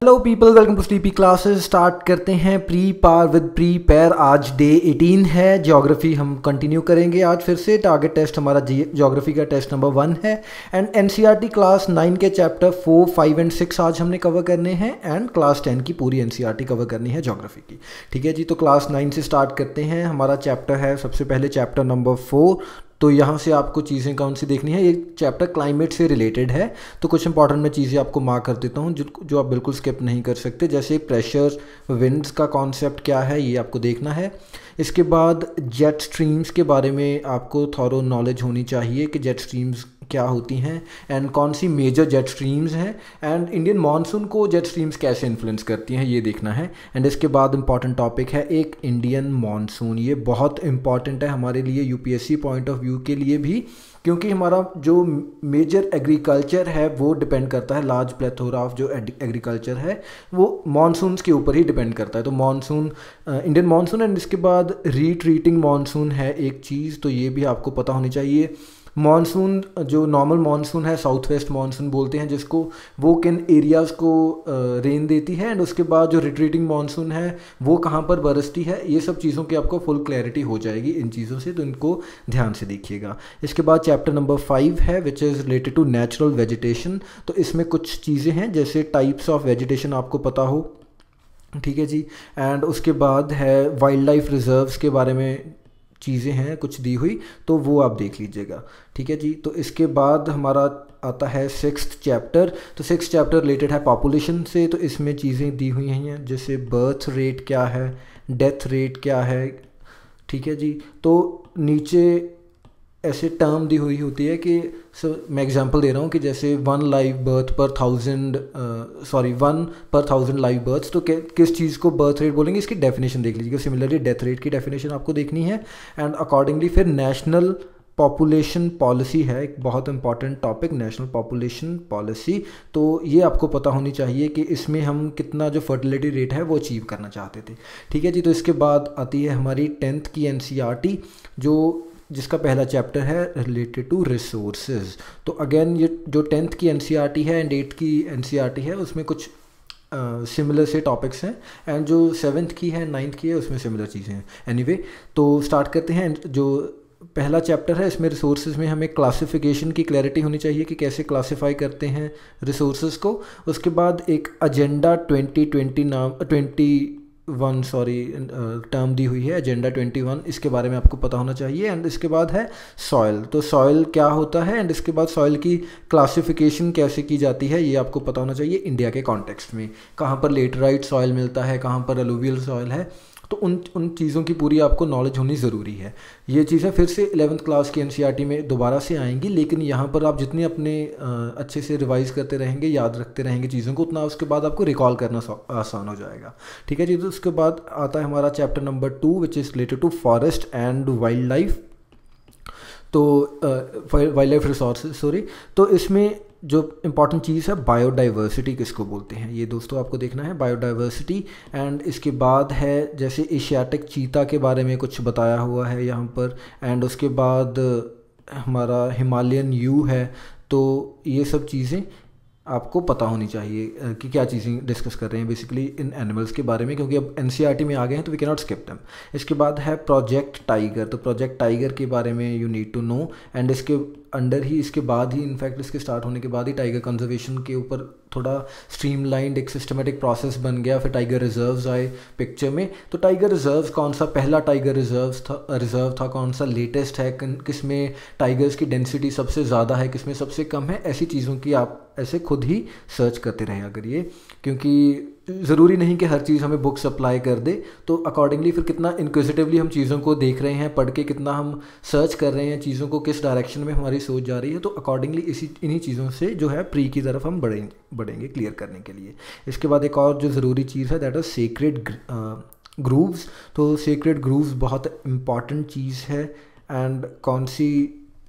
Hello people, welcome to sleepy classes. Start करते हैं pre par with pre pair. आज day 18 है। Geography हम कंटिन्यू करेंगे आज फिर से। टारगेट टेस्ट हमारा ज्योग्राफी का टेस्ट नंबर 1 है एंड एनसीईआरटी क्लास 9 के चैप्टर 4, 5 एंड 6 आज हमने कवर करने हैं एंड क्लास 10 की पूरी एनसीईआरटी कवर करनी है ज्योग्राफी की। ठीक है जी, तो क्लास 9 से स्टार्ट करते हैं। हमारा चैप्टर है सबसे पहले चैप्टर नंबर 4। तो यहाँ से आपको चीज़ें कौन सी देखनी है, ये चैप्टर क्लाइमेट से रिलेटेड है। तो कुछ इंपॉर्टेंट मैं चीज़ें आपको मार्क कर देता हूँ जो आप बिल्कुल स्किप नहीं कर सकते। जैसे प्रेशर, विंड्स का कॉन्सेप्ट क्या है ये आपको देखना है। इसके बाद जेट स्ट्रीम्स के बारे में आपको थॉरो नॉलेज होनी चाहिए कि जेट स्ट्रीम्स क्या होती हैं एंड कौन सी मेजर जेट स्ट्रीम्स हैं एंड इंडियन मानसून को जेट स्ट्रीम्स कैसे इन्फ्लुएंस करती हैं ये देखना है। एंड इसके बाद इंपॉर्टेंट टॉपिक है एक इंडियन मानसून। ये बहुत इंपॉर्टेंट है हमारे लिए, यूपीएससी पॉइंट ऑफ व्यू के लिए भी, क्योंकि हमारा जो मेजर एग्रीकल्चर है वो डिपेंड करता है, लार्ज प्लेथोरा ऑफ जो एग्रीकल्चर है वो मानसून्स के ऊपर ही डिपेंड करता है। तो मानसून, इंडियन मानसून एंड इसके बाद रीट्रीटिंग मानसून है एक चीज़, तो ये भी आपको पता होनी चाहिए। मानसून, जो नॉर्मल मानसून है साउथ वेस्ट मानसून बोलते हैं जिसको, वो किन एरियाज़ को रेन देती है एंड उसके बाद जो रिट्रीटिंग मानसून है वो कहाँ पर बरसती है, ये सब चीज़ों की आपको फुल क्लैरिटी हो जाएगी इन चीज़ों से, तो इनको ध्यान से देखिएगा। इसके बाद चैप्टर नंबर 5 है which is related to natural vegetation. तो इसमें कुछ चीज़ें हैं जैसे टाइप्स ऑफ वेजिटेशन आपको पता हो, ठीक है जी। एंड उसके बाद है वाइल्ड लाइफ रिजर्व्स के बारे में चीज़ें हैं कुछ दी हुई, तो वो आप देख लीजिएगा, ठीक है जी। तो इसके बाद हमारा आता है 6th चैप्टर। तो 6th चैप्टर रिलेटेड है पॉपुलेशन से। तो इसमें चीज़ें दी हुई हैं जैसे बर्थ रेट क्या है, डेथ रेट क्या है, ठीक है जी। तो नीचे ऐसे टर्म दी हुई होती है कि मैं एग्जांपल दे रहा हूँ कि जैसे 1 लाइव बर्थ पर 1 पर 1000 लाइव बर्थ्स, तो किस चीज़ को बर्थ रेट बोलेंगे इसकी डेफिनेशन देख लीजिएगा। सिमिलरली डेथ रेट की डेफिनेशन आपको देखनी है एंड अकॉर्डिंगली फिर नेशनल पॉपुलेशन पॉलिसी है एक बहुत important topic, national population policy. तो ये आपको पता होनी चाहिए कि इसमें हम कितना जो फर्टिलिटी रेट है वो अचीव करना चाहते थे, ठीक है जी। तो इसके बाद आती है हमारी 10th की एनसीईआरटी जिसका पहला चैप्टर है रिलेटेड टू रिसोर्सेज। तो अगेन ये जो 10th की एनसीईआरटी है एंड 8th की एनसीईआरटी है उसमें कुछ सिमिलर से टॉपिक्स हैं एंड जो 7th की है 9th की है उसमें सिमिलर चीज़ें हैं। एनीवे, तो स्टार्ट करते हैं। जो पहला चैप्टर है इसमें रिसोर्सेज में हमें क्लासिफिकेशन की क्लैरिटी होनी चाहिए कि कैसे क्लासिफाई करते हैं रिसोर्सेज को। उसके बाद एक एजेंडा 21 टर्म दी हुई है, एजेंडा 21, इसके बारे में आपको पता होना चाहिए। एंड इसके बाद है सॉइल। तो सॉइल क्या होता है एंड इसके बाद सॉइल की क्लासिफिकेशन कैसे की जाती है ये आपको पता होना चाहिए इंडिया के कॉन्टेक्स्ट में, कहाँ पर लेटराइट सॉइल मिलता है, कहाँ पर अलुवियल सॉइल है। तो उन चीज़ों की पूरी आपको नॉलेज होनी ज़रूरी है। ये चीज़ें फिर से 11th क्लास की एनसीईआरटी में दोबारा से आएंगी, लेकिन यहाँ पर आप जितने अपने अच्छे से रिवाइज़ करते रहेंगे, याद रखते रहेंगे चीज़ों को, उतना उसके बाद आपको रिकॉल करना आसान हो जाएगा, ठीक है जी। तो उसके बाद आता है हमारा chapter number 2 which is related to forest and wildlife. तो वाइल्ड लाइफ रिसोर्सेज, सॉरी। तो इसमें जो इम्पॉर्टेंट चीज़ है बायोडाइवर्सिटी किसको बोलते हैं ये दोस्तों आपको देखना है, बायोडाइवर्सिटी। एंड इसके बाद है जैसे एशियाटिक चीता के बारे में कुछ बताया हुआ है यहाँ पर। एंड उसके बाद हमारा हिमालयन यू है। तो ये सब चीज़ें आपको पता होनी चाहिए कि क्या चीज़ें डिस्कस कर रहे हैं बेसिकली इन एनिमल्स के बारे में, क्योंकि अब एनसीईआरटी में आ गए हैं तो we cannot skip them. इसके बाद है प्रोजेक्ट टाइगर। तो प्रोजेक्ट टाइगर के बारे में you need to know and इसके अंडर ही, इसके बाद ही, इनफैक्ट इसके स्टार्ट होने के बाद ही टाइगर कंजर्वेशन के ऊपर थोड़ा स्ट्रीमलाइंड एक सिस्टमेटिक प्रोसेस बन गया। फिर टाइगर रिजर्व्स आए पिक्चर में। तो टाइगर रिजर्व्स कौन सा पहला टाइगर रिजर्व था, कौन सा लेटेस्ट है, किस में टाइगर्स की डेंसिटी सबसे ज़्यादा है, किस में सबसे कम है, ऐसी चीज़ों की आप ऐसे खुद ही सर्च करते रहें अगर ये, क्योंकि ज़रूरी नहीं कि हर चीज़ हमें बुक्स अप्लाई कर दे। तो अकॉर्डिंगली फिर कितना इंक्विजिटिवली हम चीज़ों को देख रहे हैं, पढ़ के कितना हम सर्च कर रहे हैं चीज़ों को, किस डायरेक्शन में हमारी सोच जा रही है, तो अकॉर्डिंगली इन्हीं चीज़ों से जो है प्री की तरफ हम बढ़ेंगे क्लियर करने के लिए। इसके बाद एक और जो ज़रूरी चीज़ है दैट इज़ सेक्रेड ग्रूव्स। तो सेक्रेड ग्रूव्स बहुत इम्पॉर्टेंट चीज़ है एंड कौन सी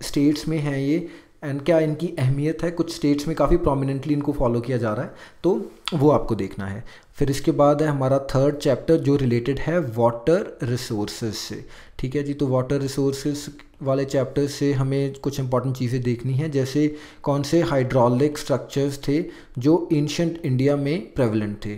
स्टेट्स में है ये, एंड क्या इनकी अहमियत है, कुछ स्टेट्स में काफ़ी प्रोमिनेंटली इनको फॉलो किया जा रहा है, तो वो आपको देखना है। फिर इसके बाद है हमारा थर्ड चैप्टर जो रिलेटेड है वाटर रिसोर्सेज से। ठीक है जी, तो वाटर रिसोर्सेज वाले चैप्टर से हमें कुछ इंपॉर्टेंट चीज़ें देखनी हैं, जैसे कौन से हाइड्रोलिक स्ट्रक्चर्स थे जो एंशिएंट इंडिया में प्रेवलेंट थे।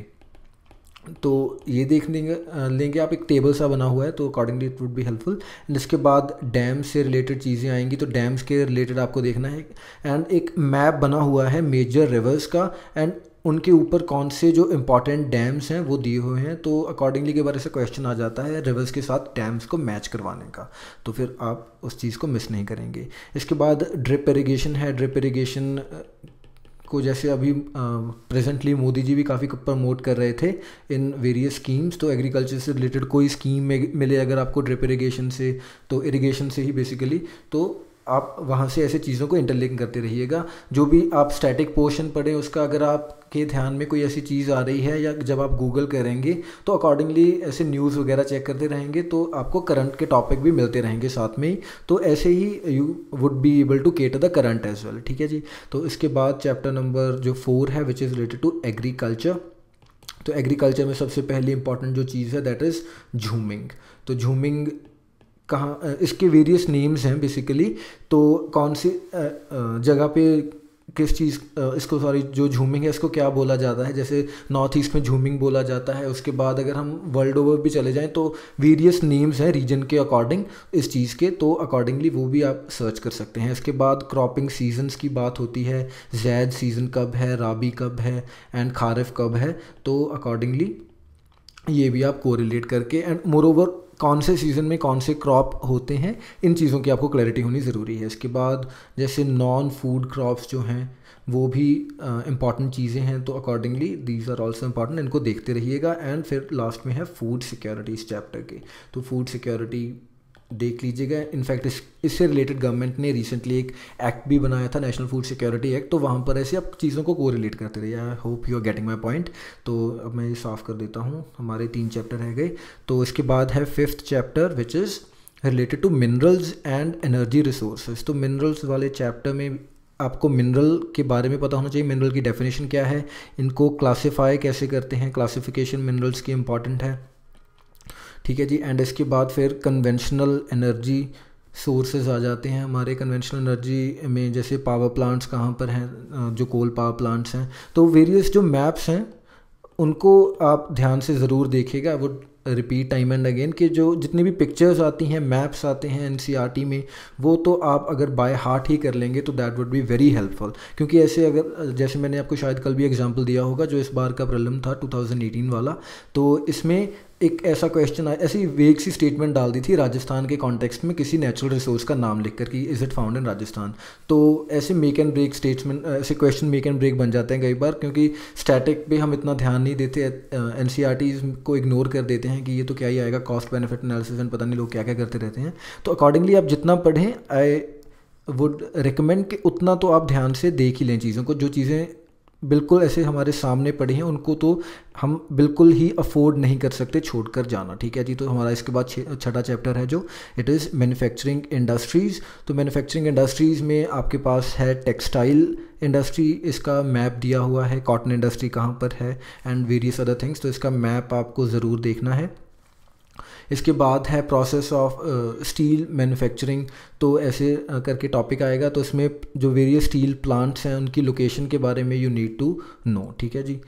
तो ये देख लेंगे आप, एक टेबल सा बना हुआ है, तो accordingly it would be helpful. And इसके बाद डैम से रिलेटेड चीज़ें आएंगी, तो डैम्स के रिलेटेड आपको देखना है। एंड एक मैप बना हुआ है मेजर रिवर्स का, एंड उनके ऊपर कौन से जो इम्पॉर्टेंट डैम्स हैं वो दिए हुए हैं, तो अकॉर्डिंगली के बारे से क्वेश्चन आ जाता है रिवर्स के साथ डैम्स को मैच करवाने का, तो फिर आप उस चीज़ को मिस नहीं करेंगे। इसके बाद ड्रिप इरिगेशन है। ड्रिप इरिगेशन को जैसे अभी प्रेजेंटली मोदी जी भी काफ़ी प्रमोट कर रहे थे इन वेरियस स्कीम्स, तो एग्रीकल्चर से रिलेटेड कोई स्कीम में मिले अगर आपको ड्रिप इरिगेशन से, तो इरिगेशन से ही बेसिकली, तो आप वहाँ से ऐसे चीज़ों को इंटरलिंक करते रहिएगा। जो भी आप स्टैटिक पोर्शन पढ़ें उसका अगर आपके ध्यान में कोई ऐसी चीज़ आ रही है, या जब आप गूगल करेंगे तो अकॉर्डिंगली ऐसे न्यूज़ वगैरह चेक करते रहेंगे, तो आपको करंट के टॉपिक भी मिलते रहेंगे साथ में ही, तो ऐसे ही you would be able to cater the current as well. ठीक है जी, तो इसके बाद चैप्टर नंबर जो 4 है which is related to agriculture. तो एग्रीकल्चर में सबसे पहली इंपॉर्टेंट जो चीज़ है दैट इज़ झूमिंग। तो झूमिंग कहाँ, इसके वेरियस नेम्स हैं बेसिकली, तो कौन सी जगह पे किस चीज़ इसको, सॉरी जो झूमिंग है इसको क्या बोला जाता है, जैसे नॉर्थ ईस्ट में झूमिंग बोला जाता है। उसके बाद अगर हम वर्ल्ड ओवर भी चले जाएं तो वेरियस नेम्स हैं रीजन के अकॉर्डिंग इस चीज़ के, तो अकॉर्डिंगली वो भी आप सर्च कर सकते हैं। इसके बाद क्रॉपिंग सीजन्स की बात होती है, जैद सीज़न कब है, राबी कब है, एंड खारिफ कब है, तो अकॉर्डिंगली ये भी आप कोरिलेट करके, एंड मोरओवर कौन से सीज़न में कौन से क्रॉप होते हैं, इन चीज़ों की आपको क्लैरिटी होनी ज़रूरी है। इसके बाद जैसे नॉन फूड क्रॉप्स जो हैं वो भी इम्पॉर्टेंट चीज़ें हैं, तो accordingly these are also important, इनको देखते रहिएगा। एंड फिर लास्ट में है फूड सिक्योरिटी इस चैप्टर के, तो फूड सिक्योरिटी देख लीजिएगा। इनफैक्ट इससे रिलेटेड गवर्नमेंट ने रिसेंटली एक एक्ट भी बनाया था, नेशनल फूड सिक्योरिटी एक्ट, तो वहाँ पर ऐसे आप चीज़ों को कोरिलेट करते रहिए। I hope you are getting my point. तो अब मैं ये साफ़ कर देता हूँ, हमारे 3 चैप्टर रह गए। तो इसके बाद है 5th chapter which is related to minerals and energy resources. तो मिनरल्स वाले चैप्टर में आपको मिनरल के बारे में पता होना चाहिए, मिनरल की डेफिनेशन क्या है, इनको क्लासीफाई कैसे करते हैं, क्लासिफिकेशन मिनरल्स की इंपॉर्टेंट है। ठीक है जी, एंड इसके बाद फिर कन्वेंशनल एनर्जी सोर्सेज आ जाते हैं हमारे। कन्वेंशनल एनर्जी में जैसे पावर प्लांट्स कहाँ पर हैं, जो कोल पावर प्लांट्स हैं, तो वेरियस जो मैप्स हैं उनको आप ध्यान से ज़रूर देखिएगा। वो रिपीट टाइम एंड अगेन कि जो जितनी भी पिक्चर्स आती हैं, मैप्स आते हैं एनसीईआरटी में, वो तो आप अगर बाय हार्ट ही कर लेंगे तो that would be very helpful. क्योंकि ऐसे अगर जैसे मैंने आपको शायद कल भी एग्जांपल दिया होगा जो इस बार का प्रॉब्लम था 2018 वाला, तो इसमें एक ऐसा क्वेश्चन आया, ऐसी वेग सी स्टेटमेंट डाल दी थी राजस्थान के कॉन्टेक्स्ट में किसी नेचुरल रिसोर्स का नाम लिखकर कि is it found in Rajasthan. तो ऐसे मेक एंड ब्रेक स्टेटमेंट, ऐसे क्वेश्चन मेक एंड ब्रेक बन जाते हैं कई बार, क्योंकि स्टैटिक पे हम इतना ध्यान नहीं देते, एनसीईआरटीज़ को इग्नोर कर देते हैं कि ये तो क्या ही आएगा, कॉस्ट बेनिफिट एनालिसिस एंड पता नहीं लोग क्या क्या करते रहते हैं। तो अकॉर्डिंगली आप जितना पढ़ें, आई वुड रिकमेंड कि उतना तो आप ध्यान से देख ही लें चीज़ों को। जो चीज़ें बिल्कुल ऐसे हमारे सामने पड़ी हैं उनको तो हम बिल्कुल ही अफोर्ड नहीं कर सकते छोड़कर जाना। ठीक है जी, तो हमारा इसके बाद 6ठा चैप्टर है जो इट इज़ मैन्युफैक्चरिंग इंडस्ट्रीज़। तो मैन्युफैक्चरिंग इंडस्ट्रीज़ में आपके पास है टेक्सटाइल इंडस्ट्री, इसका मैप दिया हुआ है, कॉटन इंडस्ट्री कहाँ पर है, एंड वेरियस अदर थिंग्स, तो इसका मैप आपको ज़रूर देखना है। इसके बाद है प्रोसेस ऑफ स्टील मैन्युफैक्चरिंग, तो ऐसे करके टॉपिक आएगा, तो इसमें जो वेरियस स्टील प्लांट्स हैं उनकी लोकेशन के बारे में यू नीड टू नो। ठीक है जी,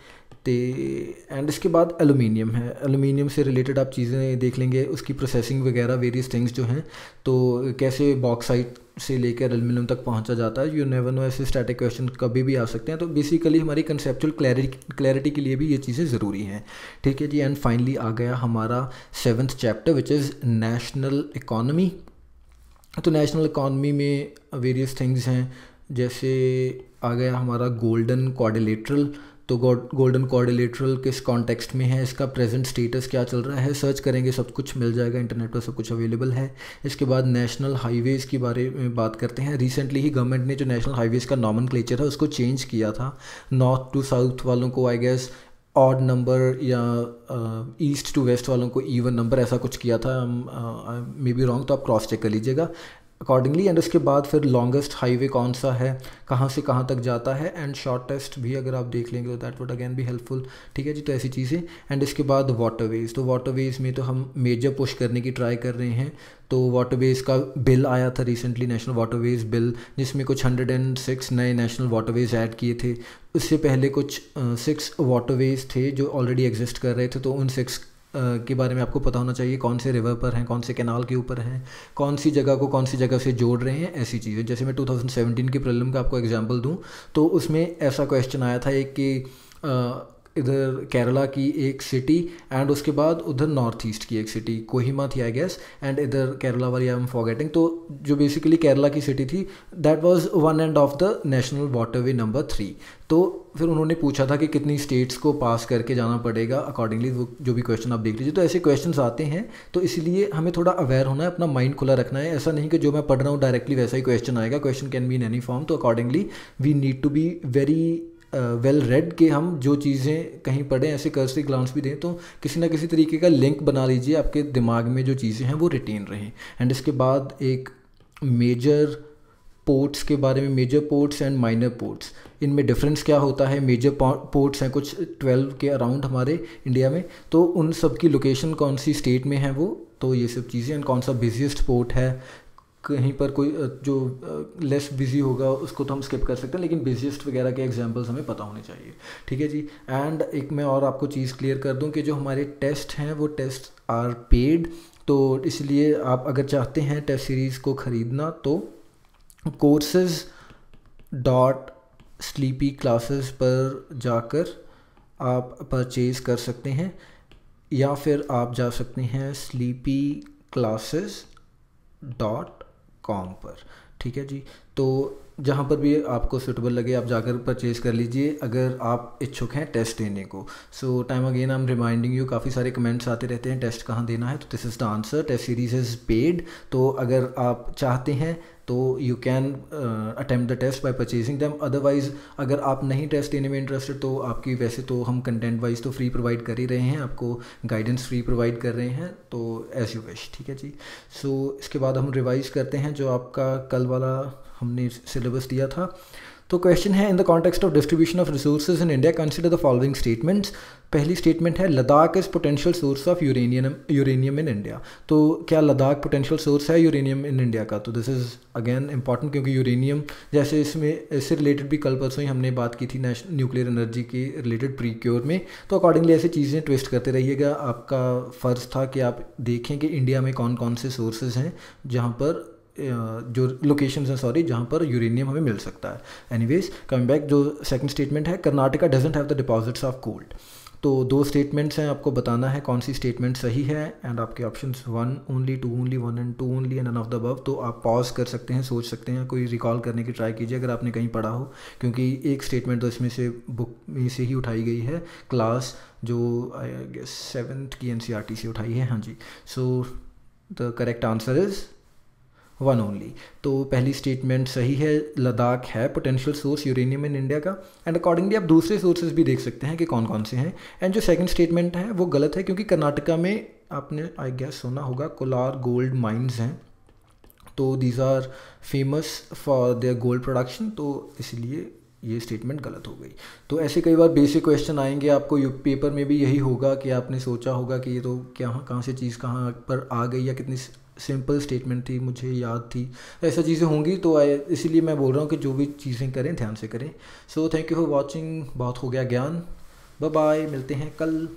एंड इसके बाद एलुमिनियम है। एलुमिनियम से रिलेटेड आप चीज़ें देख लेंगे, उसकी प्रोसेसिंग वगैरह वेरियस थिंग्स जो हैं, तो कैसे बॉक्साइट से लेकर एलुमिनियम तक पहुंचा जाता है, यू नेवर नो, ऐसे स्टैटिक क्वेश्चन कभी भी आ सकते हैं। तो बेसिकली हमारी कंसेप्चुअल क्लैरिटी के लिए भी ये चीज़ें ज़रूरी हैं। ठीक है जी, एंड फाइनली आ गया हमारा 7th chapter which is national economy. तो नेशनल इकॉनमी में वेरियस थिंग्स हैं, जैसे आ गया हमारा गोल्डन क्वाड्रिलेटरल। तो गोल्डन क्वाड्रिलेटरल किस कॉन्टेक्स्ट में है, इसका प्रेजेंट स्टेटस क्या चल रहा है, सर्च करेंगे सब कुछ मिल जाएगा, इंटरनेट पर सब कुछ अवेलेबल है। इसके बाद नेशनल हाईवेज़ के बारे में बात करते हैं। रिसेंटली ही गवर्नमेंट ने जो नेशनल हाईवेज़ का नॉमेनक्लेचर है उसको चेंज किया था। नॉर्थ टू साउथ वालों को आई गेस ऑड नंबर, या ईस्ट टू वेस्ट वालों को इवन नंबर, ऐसा कुछ किया था, मे बी रॉन्ग, तो आप क्रॉस चेक कर लीजिएगा। अकॉर्डिंगली। एंड उसके बाद फिर लॉन्गेस्ट हाईवे कौन सा है, कहाँ से कहाँ तक जाता है, एंड शॉर्टेस्ट भी अगर आप देख लेंगे तो that would again be helpful. ठीक है जी, तो ऐसी चीज़ें। एंड इसके बाद वाटरवेज, तो वाटरवेज में तो हम मेजर पुश करने की ट्राई कर रहे हैं। तो वाटरवेज का बिल आया था रिसेंटली, नेशनल वाटरवेज बिल, जिसमें कुछ 106 नए नेशनल वाटरवेज ऐड किए थे। उससे पहले कुछ 6 वाटरवेज थे जो ऑलरेडी एग्जिस्ट कर रहे थे, तो उन 6 के बारे में आपको पता होना चाहिए, कौन से रिवर पर हैं, कौन से कैनाल के ऊपर हैं, कौन सी जगह को कौन सी जगह से जोड़ रहे हैं, ऐसी चीज़ें। जैसे मैं 2017 के प्रीलिम का आपको एग्जांपल दूं तो उसमें ऐसा क्वेश्चन आया था एक कि इधर केरला की एक सिटी एंड उसके बाद उधर नॉर्थ ईस्ट की एक सिटी, कोहिमा थी आई गेस, एंड इधर केरला वाली आई एम फॉरगेटिंग। तो जो बेसिकली केरला की सिटी थी that was one end of the national waterway number 3। तो फिर उन्होंने पूछा था कि कितनी स्टेट्स को पास करके जाना पड़ेगा, अकॉर्डिंगली वो जो भी क्वेश्चन आप देख लीजिए। तो ऐसे क्वेश्चंस आते हैं, तो इसलिए हमें थोड़ा अवेयर होना है, अपना माइंड खुला रखना है। ऐसा नहीं कि जो मैं पढ़ रहा हूँ डायरेक्टली वैसा ही क्वेश्चन आएगा, question can be in any form. तो accordingly we need to be very well read कि हम जो चीज़ें कहीं पढ़ें ऐसे कर्सरी ग्लांस भी दें तो किसी ना किसी तरीके का लिंक बना लीजिए, आपके दिमाग में जो चीज़ें हैं वो रिटेन रहें। एंड इसके बाद एक मेजर पोर्ट्स के बारे में, major ports and minor ports, इनमें डिफरेंस क्या होता है। मेजर पोर्ट्स हैं कुछ 12 के अराउंड हमारे इंडिया में, तो उन सब की लोकेशन कौन सी स्टेट में है वो, तो ये सब चीज़ें। एंड कौन सा बिजिएस्ट पोर्ट है, कहीं पर कोई जो लेस बिजी होगा उसको तो हम स्किप कर सकते हैं, लेकिन बिजिएस्ट वगैरह के एग्जांपल्स हमें पता होने चाहिए। ठीक है जी। एंड एक मैं और आपको चीज़ क्लियर कर दूं कि जो हमारे टेस्ट हैं वो टेस्ट आर पेड, तो इसलिए आप अगर चाहते हैं टेस्ट सीरीज़ को ख़रीदना तो courses.sleepyclasses पर जाकर आप परचेज़ कर सकते हैं, या फिर आप जा सकते हैं sleepyclasses.com पर। ठीक है जी। तो जहाँ पर भी आपको सूटेबल लगे आप जाकर परचेज़ कर लीजिए अगर आप इच्छुक हैं टेस्ट देने को। सो time again I am reminding you, काफ़ी सारे कमेंट्स आते रहते हैं टेस्ट कहाँ देना है, तो this is the answer, test series is paid. तो अगर आप चाहते हैं तो you can attempt the test by purchasing them. Otherwise अगर आप नहीं टेस्ट देने में इंटरेस्टेड तो आपकी, वैसे तो हम कंटेंट वाइज तो फ्री प्रोवाइड कर ही रहे हैं, आपको गाइडेंस फ्री प्रोवाइड कर रहे हैं, तो एज यू विश। ठीक है जी। सो इसके बाद हम रिवाइज करते हैं जो आपका कल वाला हमने सिलेबस दिया था। तो क्वेश्चन है, in the context of distribution of resources in India consider the following statements. पहली स्टेटमेंट है Ladakh is potential source of uranium in India. तो क्या लद्दाख पोटेंशियल सोर्स है यूरेनियम इन इंडिया का? तो दिस इज़ अगेन इंपॉर्टेंट, क्योंकि uranium जैसे इससे रिलेटेड भी कल परसों ही हमने बात की थी नेशनल न्यूक्लियर एनर्जी के रिलेटेड प्रीक्योर में। तो अकॉर्डिंगली ऐसी चीज़ें ट्विस्ट करते रहिएगा। आपका फ़र्ज़ था कि आप देखें कि इंडिया में कौन कौन से सोर्सेज हैं जहाँ पर जो लोकेशंस हैं सॉरी जहाँ पर यूरेनियम हमें मिल सकता है। एनीवेज कमिंग बैक, जो सेकंड स्टेटमेंट है, Karnataka doesn't have the deposits of gold. तो 2 स्टेटमेंट्स हैं, आपको बताना है कौन सी स्टेटमेंट सही है। एंड आपके options 1 only, 2 only, 1 and 2 only and none of the above. तो आप पॉज कर सकते हैं, सोच सकते हैं, कोई रिकॉल करने की ट्राई कीजिए अगर आपने कहीं पढ़ा हो, क्योंकि एक स्टेटमेंट तो इसमें से बुक में से ही उठाई गई है, क्लास जो आई गेस 7th की NCERT से उठाई है। हाँ जी। So the correct answer is 1 only. तो पहली स्टेटमेंट सही है, लद्दाख है potential source uranium in India का। एंड अकॉर्डिंगली आप दूसरे सोर्सेज भी देख सकते हैं कि कौन कौन से हैं। एंड जो सेकंड स्टेटमेंट है वो गलत है, क्योंकि कर्नाटका में आपने आई गेस सुना होगा कोलार गोल्ड माइंस हैं, तो these are famous for their gold production, तो इसलिए ये स्टेटमेंट गलत हो गई। तो ऐसे कई बार बेसिक क्वेश्चन आएंगे आपको, पेपर में भी यही होगा कि आपने सोचा होगा कि ये तो कहाँ से चीज़ कहाँ पर आ गई, या कितनी सिंपल स्टेटमेंट थी, मुझे याद थी, ऐसा चीज़ें होंगी। तो इसीलिए मैं बोल रहा हूँ कि जो भी चीज़ें करें ध्यान से करें। So thank you for watching, बहुत हो गया ज्ञान, बाय बाय, मिलते हैं कल।